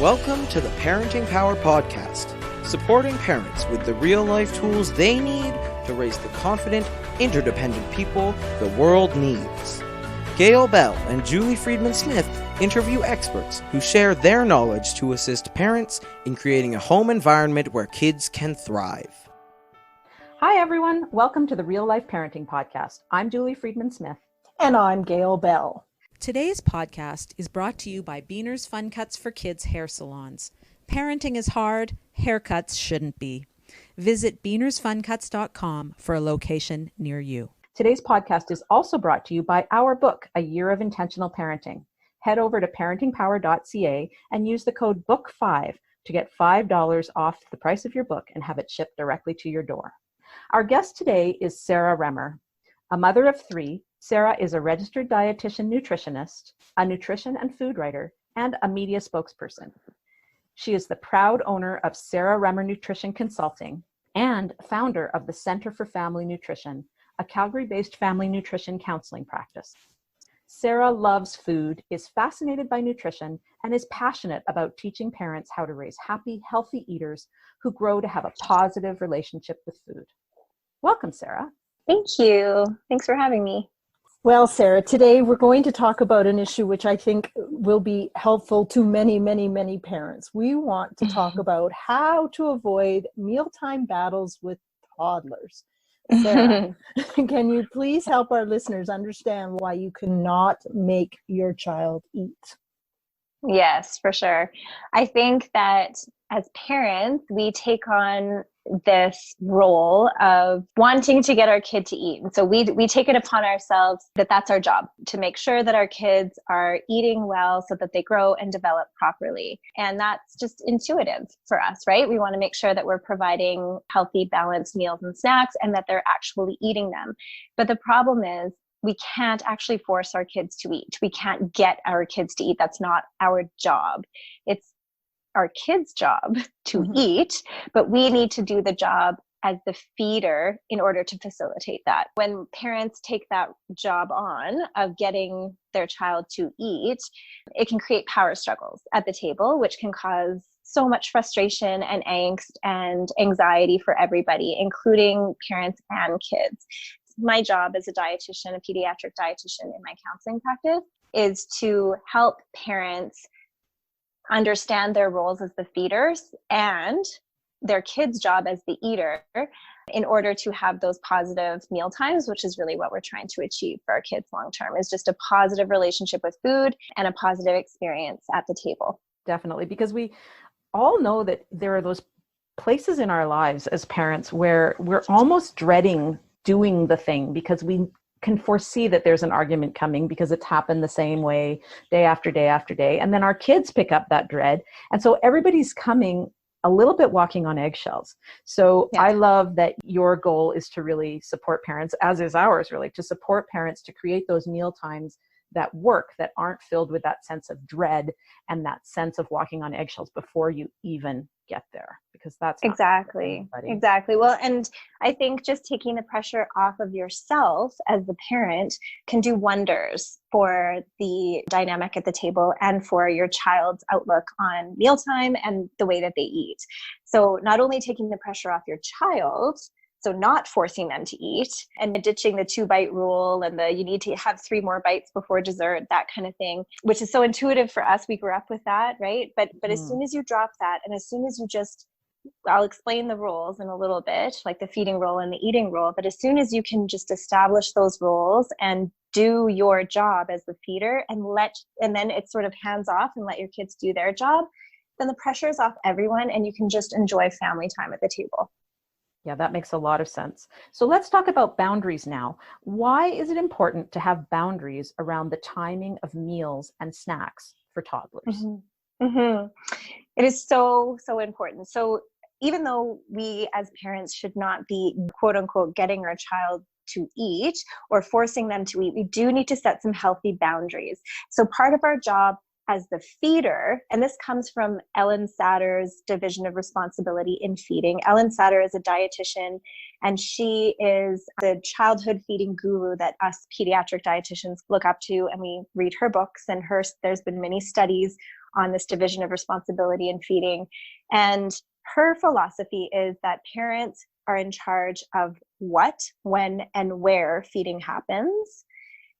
Welcome to the Parenting Power Podcast, supporting parents with the real-life tools they need to raise the confident, interdependent people the world needs. Gail Bell and Julie Friedman-Smith interview experts who share their knowledge to assist parents in creating a home environment where kids can thrive. Hi, everyone. Welcome to the Real Life Parenting Podcast. I'm Julie Friedman-Smith. And I'm Gail Bell. Today's podcast is brought to you by Beaner's Fun Cuts for Kids hair salons. Parenting is hard, haircuts shouldn't be. Visit beanersfuncuts.com for a location near you. Today's podcast is also brought to you by our book, A Year of Intentional Parenting. Head over to parentingpower.ca and use the code BOOK5 to get $5 off the price of your book and have it shipped directly to your door. Our guest today is Sarah Remmer. A mother of three, Sarah is a registered dietitian nutritionist, a nutrition and food writer, and a media spokesperson. She is the proud owner of Sarah Remmer Nutrition Consulting and founder of the Center for Family Nutrition, a Calgary-based family nutrition counseling practice. Sarah loves food, is fascinated by nutrition, and is passionate about teaching parents how to raise happy, healthy eaters who grow to have a positive relationship with food. Welcome, Sarah. Thank you. Thanks for having me. Well, Sarah, today we're going to talk about an issue which I think will be helpful to many, many, many parents. We want to talk about how to avoid mealtime battles with toddlers. Sarah, can you please help our listeners understand why you cannot make your child eat? Yes, for sure. I think that as parents, we take on this role of wanting to get our kid to eat. And so we take it upon ourselves that that's our job, to make sure that our kids are eating well so that they grow and develop properly. And that's just intuitive for us, right? We want to make sure that we're providing healthy, balanced meals and snacks and that they're actually eating them. But the problem is, we can't actually force our kids to eat. We can't get our kids to eat. That's not our job. It's our kids' job to eat, but we need to do the job as the feeder in order to facilitate that. When parents take that job on of getting their child to eat, it can create power struggles at the table, which can cause so much frustration and angst and anxiety for everybody, including parents and kids. My job as a dietitian, a pediatric dietitian in my counseling practice, is to help parents understand their roles as the feeders and their kids' job as the eater in order to have those positive meal times, which is really what we're trying to achieve for our kids long term, is just a positive relationship with food and a positive experience at the table. Definitely, because we all know that there are those places in our lives as parents where we're almost dreading doing the thing because we can foresee that there's an argument coming because it's happened the same way day after day after day. And then our kids pick up that dread. And so everybody's coming a little bit walking on eggshells. So yeah. I love that your goal is to really support parents, as is ours really, to support parents to create those meal times that work, that aren't filled with that sense of dread and that sense of walking on eggshells before you even get there, because that's exactly. Well, and I think just taking the pressure off of yourself as the parent can do wonders for the dynamic at the table and for your child's outlook on mealtime and the way that they eat. So not only taking the pressure off your child, so not forcing them to eat and ditching the 2-bite rule and you need to have 3 more bites before dessert, that kind of thing, which is so intuitive for us. We grew up with that, right? But as soon as you drop that and as soon as you I'll explain the rules in a little bit, like the feeding rule and the eating rule, but as soon as you can just establish those rules and do your job as the feeder and then it's sort of hands off and let your kids do their job, then the pressure is off everyone and you can just enjoy family time at the table. Yeah, that makes a lot of sense. So let's talk about boundaries now. Why is it important to have boundaries around the timing of meals and snacks for toddlers? It is so, so important. So even though we as parents should not be, quote unquote, getting our child to eat or forcing them to eat, we do need to set some healthy boundaries. So part of our job as the feeder, and this comes from Ellen Satter's division of responsibility in feeding. Ellen Satter is a dietitian, and she is the childhood feeding guru that us pediatric dietitians look up to, and we read her books, and there's been many studies on this division of responsibility in feeding. And her philosophy is that parents are in charge of what, when, and where feeding happens,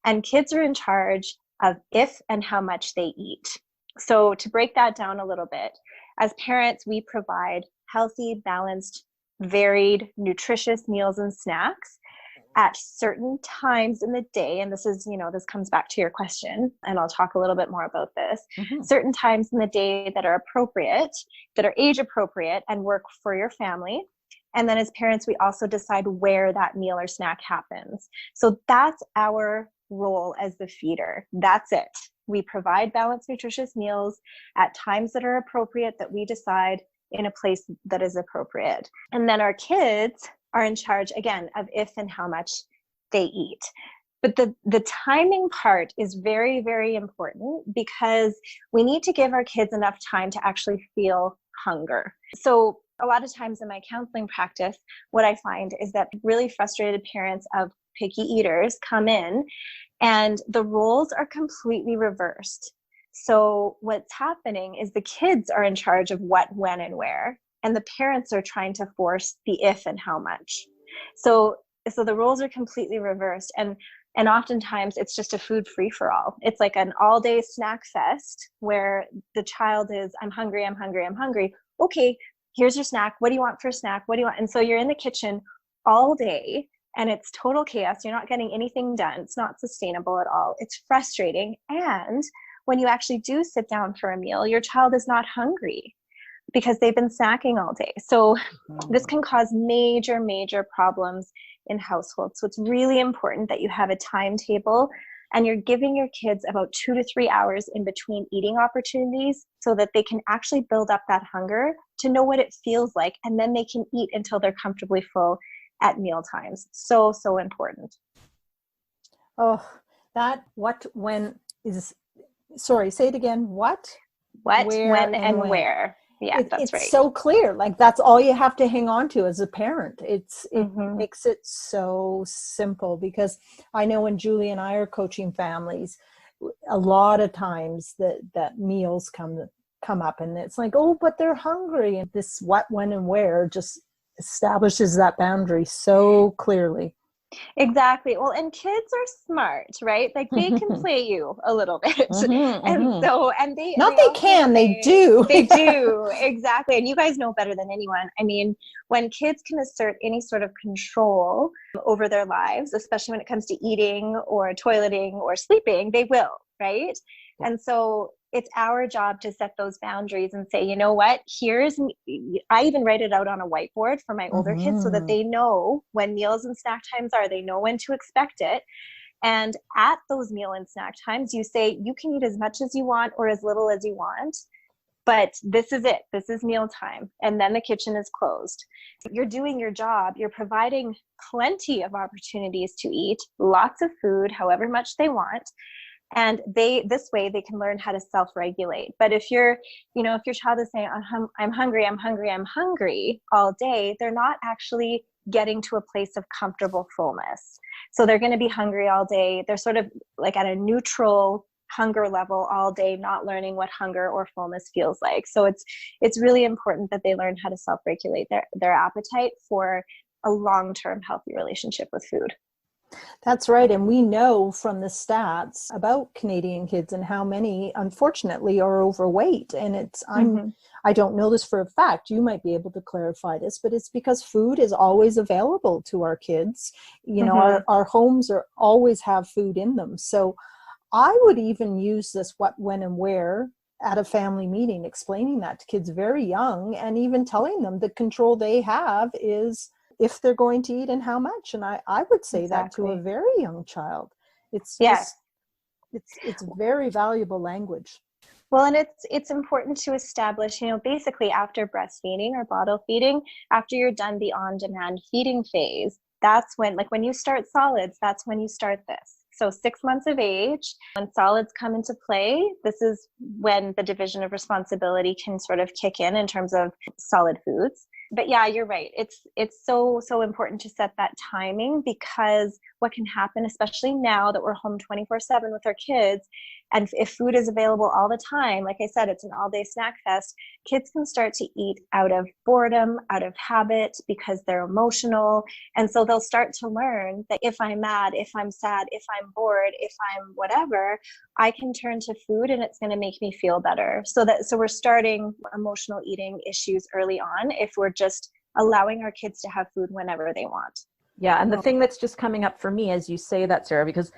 and kids are in charge of if and how much they eat. So to break that down a little bit, as parents, we provide healthy, balanced, varied, nutritious meals and snacks at certain times in the day. And this is, this comes back to your question, and I'll talk a little bit more about this. Certain times in the day that are appropriate, that are age appropriate and work for your family. And then as parents, we also decide where that meal or snack happens. So that's our role as the feeder. That's it. We provide balanced, nutritious meals at times that are appropriate, that we decide in a place that is appropriate. And then our kids are in charge, again, of if and how much they eat. But the timing part is very, very important, because we need to give our kids enough time to actually feel hunger. So a lot of times in my counseling practice, what I find is that really frustrated parents of picky eaters come in and the roles are completely reversed. So what's happening is the kids are in charge of what, when, and where, and the parents are trying to force the if and how much. So the roles are completely reversed, and oftentimes it's just a food free-for-all. It's like an all-day snack fest where the child is, I'm hungry, I'm hungry, I'm hungry. Okay, here's your snack. What do you want for a snack? What do you want? And so you're in the kitchen all day, and it's total chaos. You're not getting anything done. It's not sustainable at all. It's frustrating. And when you actually do sit down for a meal, your child is not hungry because they've been snacking all day. So this can cause major, major problems in households. So it's really important that you have a timetable and you're giving your kids about 2 to 3 hours in between eating opportunities so that they can actually build up that hunger to know what it feels like, and then they can eat until they're comfortably full at meal times. So, so important. Oh, that what, when is, sorry, say it again. What, when, when. and where. Yeah, that's right. It's so clear. Like, that's all you have to hang on to as a parent. It makes it so simple, because I know when Julie and I are coaching families, a lot of times that meals come up, and it's like, oh, but they're hungry. And this what, when, and where just establishes that boundary so clearly. Exactly. Well, and kids are smart, right? Like, they can play you a little bit. And they do. They do. Exactly. And you guys know better than anyone. I mean, when kids can assert any sort of control over their lives, especially when it comes to eating or toileting or sleeping, they will, right? And so it's our job to set those boundaries and say, you know what, I even write it out on a whiteboard for my older kids so that they know when meals and snack times are, they know when to expect it. And at those meal and snack times, you say, you can eat as much as you want or as little as you want, but this is it. This is meal time. And then the kitchen is closed. You're doing your job. You're providing plenty of opportunities to eat lots of food, however much they want. And this way they can learn how to self-regulate. But if your child is saying, I'm hungry, I'm hungry, I'm hungry all day, they're not actually getting to a place of comfortable fullness. So they're going to be hungry all day. They're sort of like at a neutral hunger level all day, not learning what hunger or fullness feels like. So it's really important that they learn how to self-regulate their appetite for a long-term healthy relationship with food. That's right. And we know from the stats about Canadian kids and how many, unfortunately, are overweight. And I don't know this for a fact. You might be able to clarify this, but it's because food is always available to our kids. You know, our homes always have food in them. So I would even use this what, when, and where at a family meeting, explaining that to kids very young, and even telling them the control they have is if they're going to eat and how much. And I would say that to a very young child. It's very valuable language. Well, and it's important to establish, basically after breastfeeding or bottle feeding, after you're done the on-demand feeding phase, that's when you start solids, that's when you start this. So 6 months of age, when solids come into play, this is when the division of responsibility can sort of kick in terms of solid foods. But yeah, you're right. It's so important to set that timing, because what can happen, especially now that we're home 24/7 with our kids. And if food is available all the time, like I said, it's an all-day snack fest, kids can start to eat out of boredom, out of habit, because they're emotional. And so they'll start to learn that if I'm mad, if I'm sad, if I'm bored, if I'm whatever, I can turn to food and it's going to make me feel better. So we're starting emotional eating issues early on if we're just allowing our kids to have food whenever they want. Yeah. And the thing that's just coming up for me as you say that, Sarah, because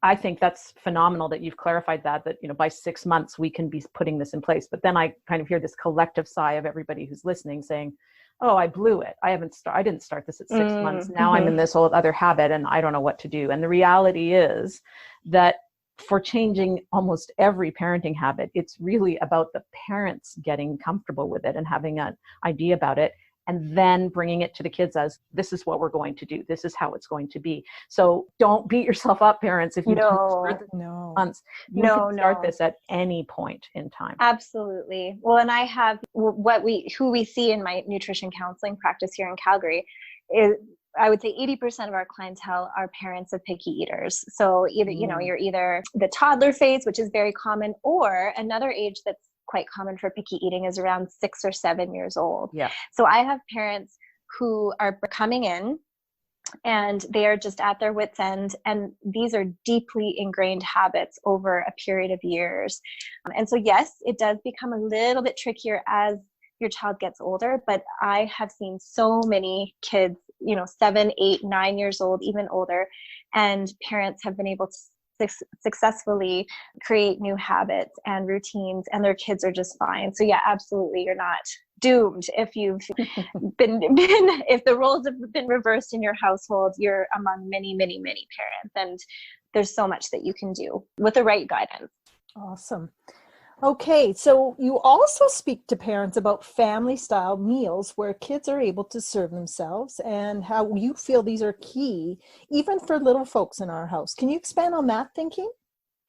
I think that's phenomenal that you've clarified that, by 6 months we can be putting this in place. But then I kind of hear this collective sigh of everybody who's listening saying, oh, I blew it. I didn't start this at 6 months. Now I'm in this whole other habit and I don't know what to do. And the reality is that for changing almost every parenting habit, it's really about the parents getting comfortable with it and having an idea about it, and then bringing it to the kids as, this is what we're going to do. This is how it's going to be. So don't beat yourself up, parents, if you don't start this months. You can start this at any point in time. Absolutely. Well, and I have who we see in my nutrition counseling practice here in Calgary is, I would say 80% of our clientele are parents of picky eaters. So either, you're either the toddler phase, which is very common, or another age that's quite common for picky eating is around 6 or 7 years old. Yeah. So I have parents who are coming in and they are just at their wits' end. And these are deeply ingrained habits over a period of years. And so, yes, it does become a little bit trickier as your child gets older, but I have seen so many kids, 7, 8, 9 years old, even older, and parents have been able to successfully create new habits and routines, and their kids are just fine. So yeah, absolutely, you're not doomed if you've been if the roles have been reversed in your household. You're among many, many, many parents, and there's so much that you can do with the right guidance. Awesome. Okay, so you also speak to parents about family-style meals where kids are able to serve themselves, and how you feel these are key, even for little folks in our house. Can you expand on that thinking?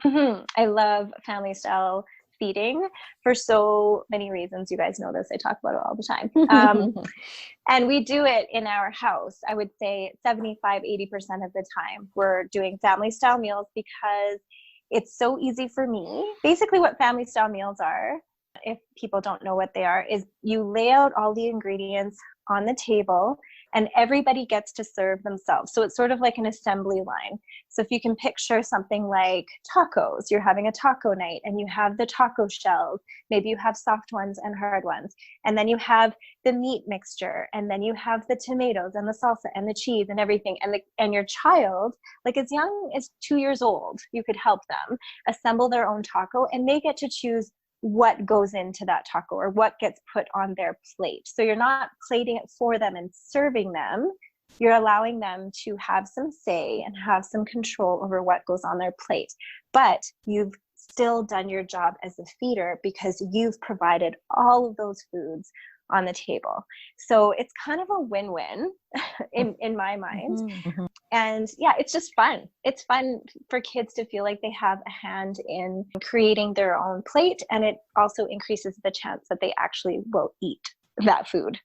I love family-style feeding for so many reasons. You guys know this. I talk about it all the time. And we do it in our house. I would say 75, 80% of the time we're doing family-style meals because it's so easy for me. Basically what family style meals are, if people don't know what they are, is you lay out all the ingredients on the table and everybody gets to serve themselves. So it's sort of like an assembly line. So if you can picture something like tacos, you're having a taco night and you have the taco shells, maybe you have soft ones and hard ones, and then you have the meat mixture, and then you have the tomatoes and the salsa and the cheese and everything, and your child, like as young as 2 years old, you could help them assemble their own taco, and they get to choose what goes into that taco or what gets put on their plate. So you're not plating it for them and serving them. You're allowing them to have some say and have some control over what goes on their plate. But you've still done your job as a feeder because you've provided all of those foods on the table. So it's kind of a win-win in my mind. Mm-hmm. And yeah, it's just fun. It's fun for kids to feel like they have a hand in creating their own plate. And it also increases the chance that they actually will eat that food.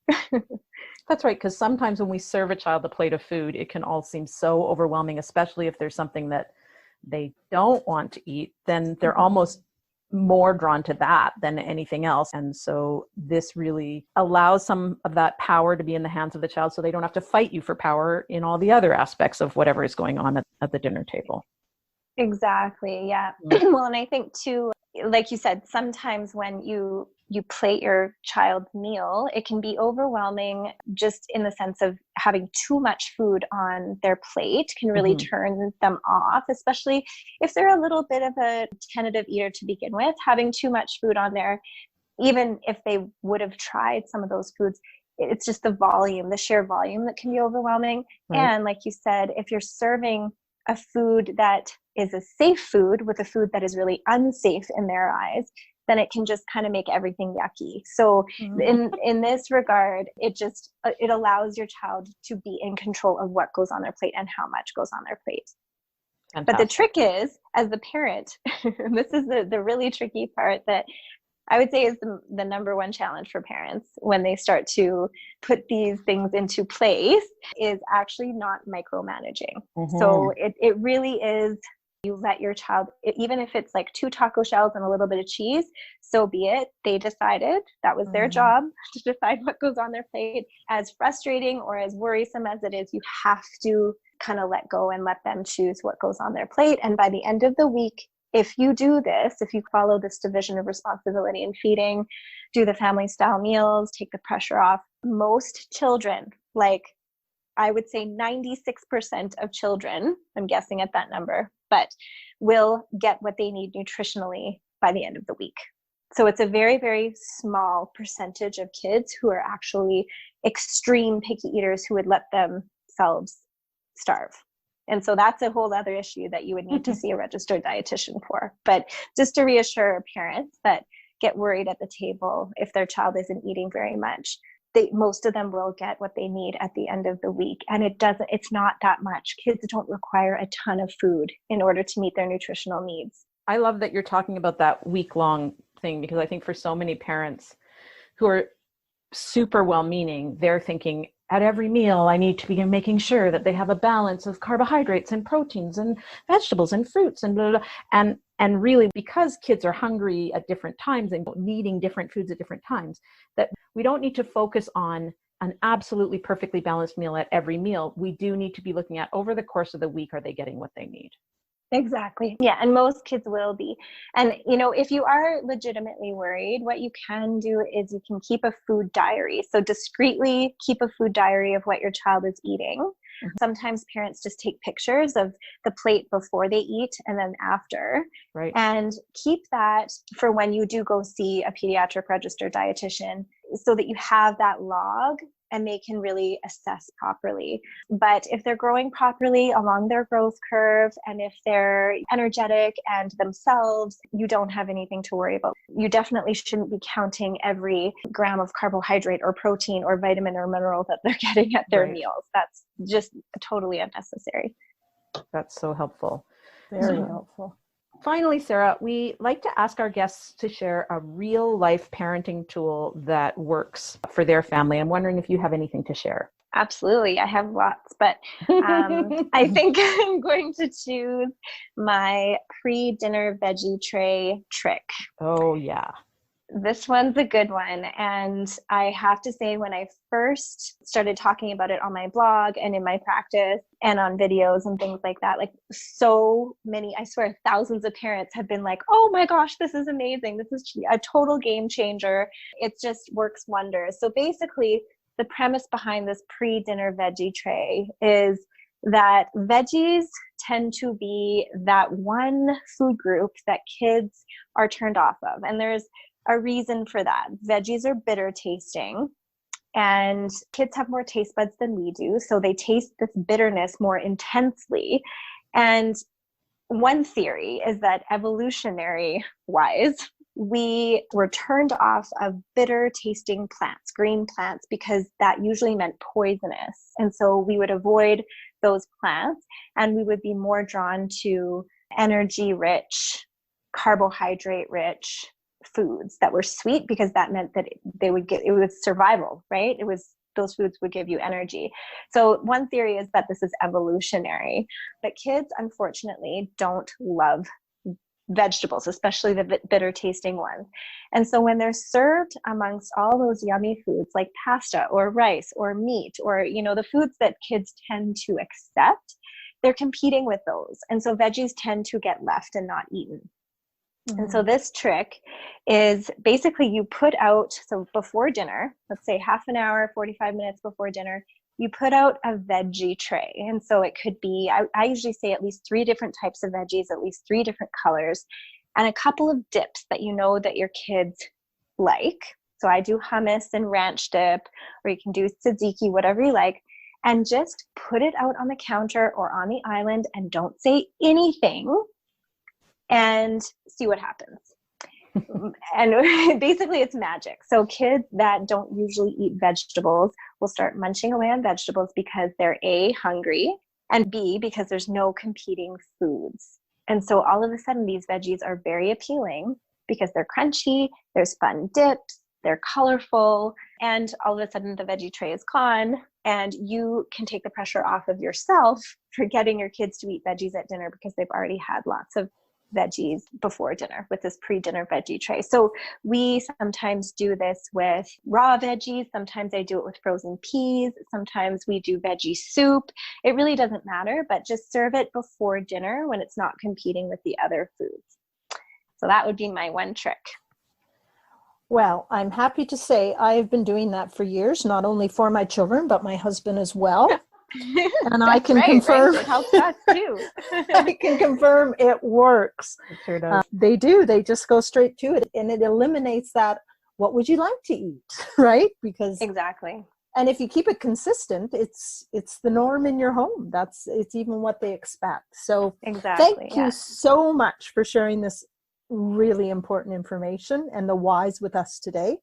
That's right. Because sometimes when we serve a child a plate of food, it can all seem so overwhelming, especially if there's something that they don't want to eat, then they're almost more drawn to that than anything else. And so this really allows some of that power to be in the hands of the child, so they don't have to fight you for power in all the other aspects of whatever is going on at the dinner table. Exactly. Yeah. Well, and I think too, like you said, sometimes when you plate your child's meal, it can be overwhelming just in the sense of having too much food on their plate can really turn them off, especially if they're a little bit of a tentative eater to begin with. Having too much food on there, even if they would have tried some of those foods, it's just the volume, the sheer volume that can be overwhelming. Right. And like you said, if you're serving a food that is a safe food with a food that is really unsafe in their eyes, then it can just kind of make everything yucky. So in this regard, it allows your child to be in control of what goes on their plate and how much goes on their plate. Fantastic. But the trick is, as the parent, this is the really tricky part, that I would say is the number one challenge for parents when they start to put these things into place is actually not micromanaging. So it really is, you let your child, even if it's like 2 taco shells and a little bit of cheese, so be it. They decided that was their job to decide what goes on their plate. As frustrating or as worrisome as it is, you have to kind of let go and let them choose what goes on their plate. And by the end of the week, if you do this, if you follow this division of responsibility in feeding, do the Familystyle meals, take the pressure off, most children, like I would say 96% of children, I'm guessing at that number, but will get what they need nutritionally by the end of the week. So it's a very, very small percentage of kids who are actually extreme picky eaters who would let themselves starve. And so that's a whole other issue that you would need to see a registered dietitian for. But just to reassure parents that get worried at the table if their child isn't eating very much, most of them will get what they need at the end of the week. And it's not that much. Kids don't require a ton of food in order to meet their nutritional needs. I love that you're talking about that week-long thing, because I think for so many parents who are super well-meaning, they're thinking at every meal, I need to be making sure that they have a balance of carbohydrates and proteins and vegetables and fruits and blah, blah, blah. And really, because kids are hungry at different times and needing different foods at different times, that we don't need to focus on an absolutely perfectly balanced meal at every meal. We do need to be looking at over the course of the week, are they getting what they need? Exactly. Yeah. And most kids will be. And, if you are legitimately worried, what you can do is you can keep a food diary. So discreetly keep a food diary of what your child is eating. Sometimes parents just take pictures of the plate before they eat and then after. Right. And keep that for when you do go see a pediatric registered dietitian, so that you have that log and they can really assess properly. But if they're growing properly along their growth curve, and if they're energetic and themselves, you don't have anything to worry about. You definitely shouldn't be counting every gram of carbohydrate or protein or vitamin or mineral that they're getting at their meals. That's just totally unnecessary. That's so helpful. Very helpful. Finally, Sarah, we like to ask our guests to share a real life parenting tool that works for their family. I'm wondering if you have anything to share. Absolutely. I have lots, but I think I'm going to choose my pre-dinner veggie tray trick. Oh, yeah. This one's a good one. And I have to say, when I first started talking about it on my blog and in my practice and on videos and things like that, like so many, I swear thousands of parents have been like, oh my gosh, this is amazing. This is a total game changer. It just works wonders. So basically, the premise behind this pre-dinner veggie tray is that veggies tend to be that one food group that kids are turned off of. And there's a reason for that. Veggies are bitter tasting, and kids have more taste buds than we do. So they taste this bitterness more intensely. And one theory is that evolutionary wise, we were turned off of bitter tasting plants, green plants, because that usually meant poisonous. And so we would avoid those plants, and we would be more drawn to energy rich, carbohydrate rich foods that were sweet, because that meant that it was survival, right? Those foods would give you energy. So one theory is that this is evolutionary, but kids unfortunately don't love vegetables, especially the bitter tasting ones. And so when they're served amongst all those yummy foods like pasta or rice or meat, or, the foods that kids tend to accept, they're competing with those. And so veggies tend to get left and not eaten. And so this trick is basically you put out, so before dinner, let's say half an hour, 45 minutes before dinner, you put out a veggie tray. And so it could be, I usually say at least 3 different types of veggies, at least 3 different colors, and a couple of dips that you know that your kids like. So I do hummus and ranch dip, or you can do tzatziki, whatever you like, and just put it out on the counter or on the island and don't say anything, and see what happens. And basically it's magic. So kids that don't usually eat vegetables will start munching away on vegetables because they're A, hungry, and B, because there's no competing foods. And so all of a sudden these veggies are very appealing because they're crunchy, there's fun dips, they're colorful, and all of a sudden the veggie tray is gone, and you can take the pressure off of yourself for getting your kids to eat veggies at dinner because they've already had lots of veggies before dinner with this pre-dinner veggie tray. So we sometimes do this with raw veggies. Sometimes I do it with frozen peas. Sometimes we do veggie soup. It really doesn't matter, but just serve it before dinner when it's not competing with the other foods. So that would be my one trick. Well, I'm happy to say I've been doing that for years, not only for my children, but my husband as well. And I can confirm it helps us too. I can confirm it works. It sure does. They do. They just go straight to it, and it eliminates that. What would you like to eat, right? Because Exactly. and if you keep it consistent, it's the norm in your home. It's even what they expect. So Exactly. thank you so much for sharing this really important information and the whys with us today.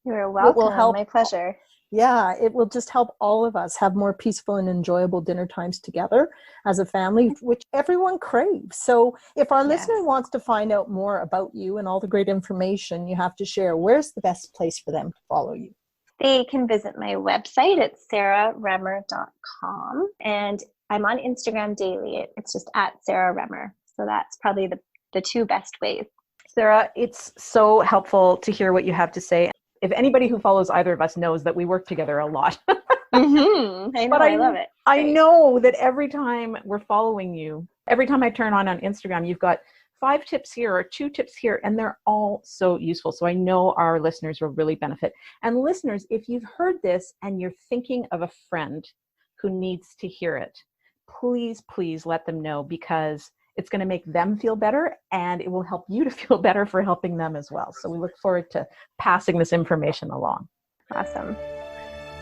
You're welcome. It will help. My pleasure. Yeah, it will just help all of us have more peaceful and enjoyable dinner times together as a family, which everyone craves. So if our listener wants to find out more about you and all the great information you have to share, where's the best place for them to follow you? They can visit my website. It's sarahRemmer.com. And I'm on Instagram daily. It's just at Sarah Remmer. So that's probably the two best ways. Sarah, it's so helpful to hear what you have to say. If anybody who follows either of us knows that we work together a lot. I know, I love it. I know that every time we're following you, every time I turn on Instagram, you've got 5 tips here or 2 tips here, and they're all so useful. So I know our listeners will really benefit. And listeners, if you've heard this and you're thinking of a friend who needs to hear it, please, please let them know, because it's going to make them feel better, and it will help you to feel better for helping them as well. So we look forward to passing this information along. Awesome.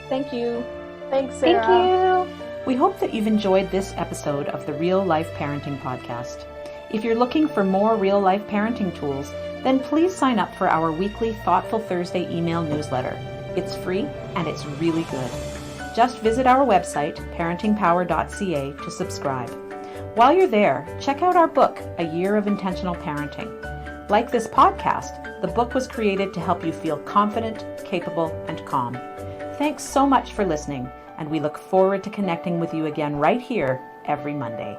Thank you. Thanks, Sarah. Thank you. We hope that you've enjoyed this episode of the Real Life Parenting Podcast. If you're looking for more real life parenting tools, then please sign up for our weekly Thoughtful Thursday email newsletter. It's free and it's really good. Just visit our website, parentingpower.ca, to subscribe. While you're there, check out our book, A Year of Intentional Parenting. Like this podcast, the book was created to help you feel confident, capable, and calm. Thanks so much for listening, and we look forward to connecting with you again right here every Monday.